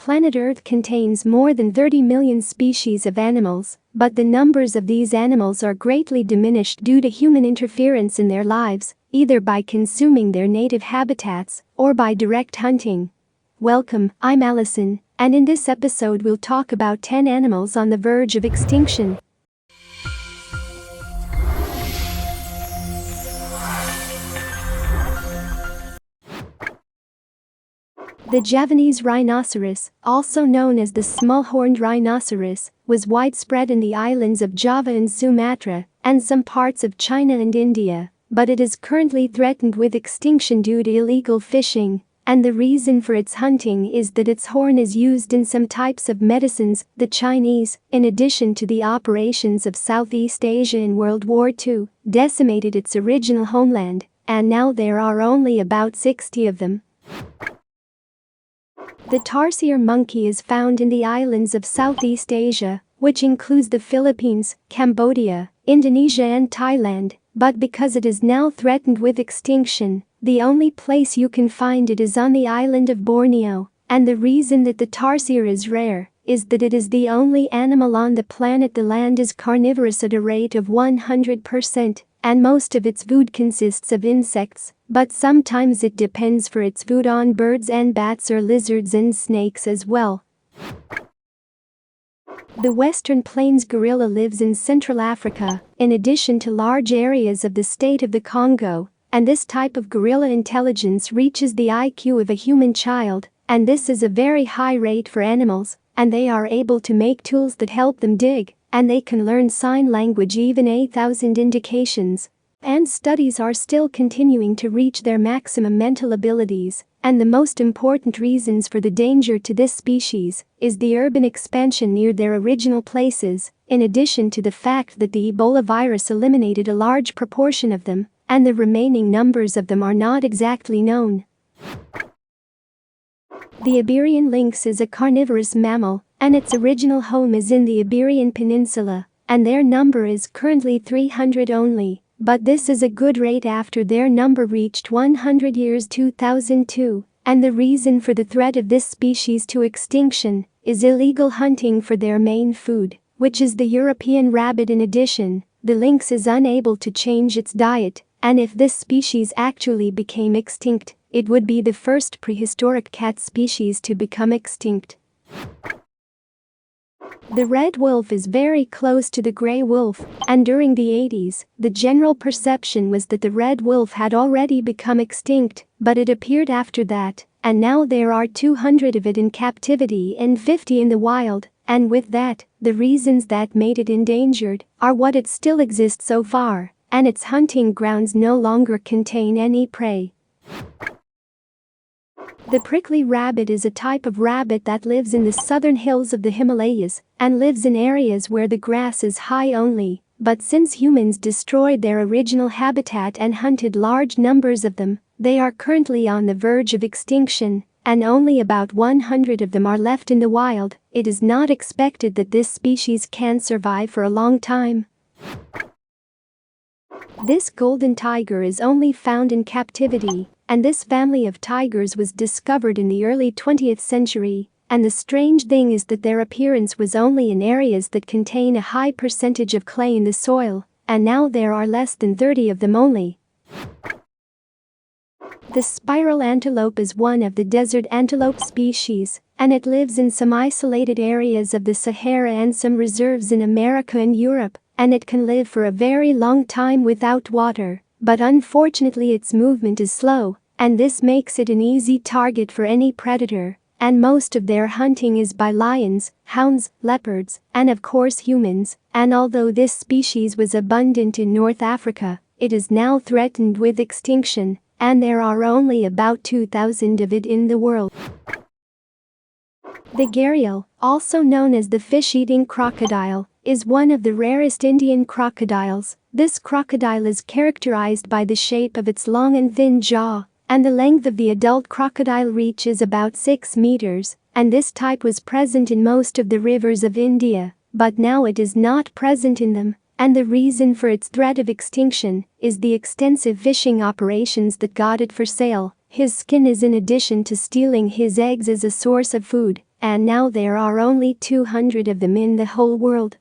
planet Earth contains more than 30 million species of animals, but the numbers of these animals are greatly diminished due to human interference in their lives, either by consuming their native habitats or by direct hunting. Welcome, I'm Allison, and in this episode we'll talk about 10 animals on the verge of extinction. The Javanese rhinoceros, also known as the small-horned rhinoceros, was widespread in the islands of Java and Sumatra, and some parts of China and India, but it is currently threatened with extinction due to illegal fishing, and the reason for its hunting is that its horn is used in some types of medicines. The Chinese, in addition to the operations of Southeast Asia in World War II, decimated its original homeland, and now there are only about 60 of them. The Tarsier monkey is found in the islands of Southeast Asia, which includes the Philippines, Cambodia, Indonesia and Thailand, but because it is now threatened with extinction, the only place you can find it is on the island of Borneo, and the reason that the tarsier is rare is that it is the only animal on the planet the land is carnivorous at a rate of 100%, and most of its food consists of insects, but sometimes it depends for its food on birds and bats or lizards and snakes as well. The Western Plains gorilla lives in Central Africa, in addition to large areas of the state of the Congo, and this type of gorilla intelligence reaches the IQ of a human child, and this is a very high rate for animals, and they are able to make tools that help them dig, and they can learn sign language even 8,000 indications. And studies are still continuing to reach their maximum mental abilities, and the most important reasons for the danger to this species is the urban expansion near their original places, in addition to the fact that the Ebola virus eliminated a large proportion of them, and the remaining numbers of them are not exactly known. The Siberian lynx is a carnivorous mammal, and its original home is in the Iberian Peninsula, and their number is currently 300 only. But this is a good rate after their number reached 100 years 2002, and the reason for the threat of this species to extinction is illegal hunting for their main food, which is the European rabbit. In addition, the lynx is unable to change its diet, and if this species actually became extinct, it would be the first prehistoric cat species to become extinct. The red wolf is very close to the gray wolf, and during the 80s, the general perception was that the red wolf had already become extinct, but it appeared after that, and now there are 200 of it in captivity and 50 in the wild, and with that, the reasons that made it endangered are what it still exists so far, and its hunting grounds no longer contain any prey. The prickly rabbit is a type of rabbit that lives in the southern hills of the Himalayas and lives in areas where the grass is high only, but since humans destroyed their original habitat and hunted large numbers of them, they are currently on the verge of extinction, and only about 100 of them are left in the wild. It is not expected that this species can survive for a long time. This golden tiger is only found in captivity, and this family of tigers was discovered in the early 20th century, and the strange thing is that their appearance was only in areas that contain a high percentage of clay in the soil, and now there are less than 30 of them only. The spiral antelope is one of the desert antelope species, and it lives in some isolated areas of the Sahara and some reserves in America and Europe, and it can live for a very long time without water. But unfortunately its movement is slow, and this makes it an easy target for any predator, and most of their hunting is by lions, hounds, leopards, and of course humans, and although this species was abundant in North Africa, it is now threatened with extinction, and there are only about 2,000 of it in the world. The Gario, also known as the fish-eating crocodile, is one of the rarest Indian crocodiles. This crocodile is characterized by the shape of its long and thin jaw, and the length of the adult crocodile reaches about 6 meters, and this type was present in most of the rivers of India, but now it is not present in them, and the reason for its threat of extinction is the extensive fishing operations that got it for sale. His skin is in addition to stealing his eggs as a source of food, and now there are only 200 of them in the whole world.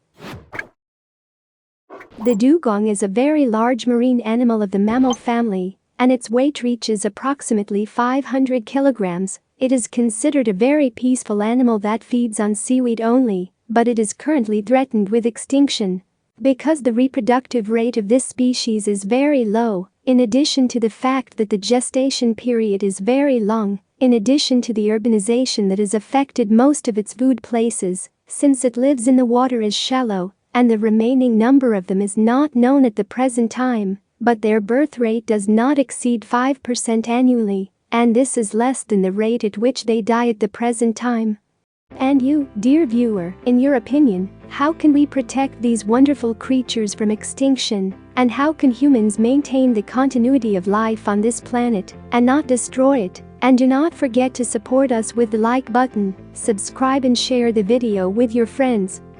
The dugong is a very large marine animal of the mammal family, and its weight reaches approximately 500 kilograms. It is considered a very peaceful animal that feeds on seaweed only, but it is currently threatened with extinction. Because the reproductive rate of this species is very low, in addition to the fact that the gestation period is very long, in addition to the urbanization that has affected most of its food places, since it lives in the water is shallow, and the remaining number of them is not known at the present time, but their birth rate does not exceed 5% annually, and this is less than the rate at which they die at the present time. And you, dear viewer, in your opinion, how can we protect these wonderful creatures from extinction, and how can humans maintain the continuity of life on this planet and not destroy it? And do not forget to support us with the like button, subscribe and share the video with your friends.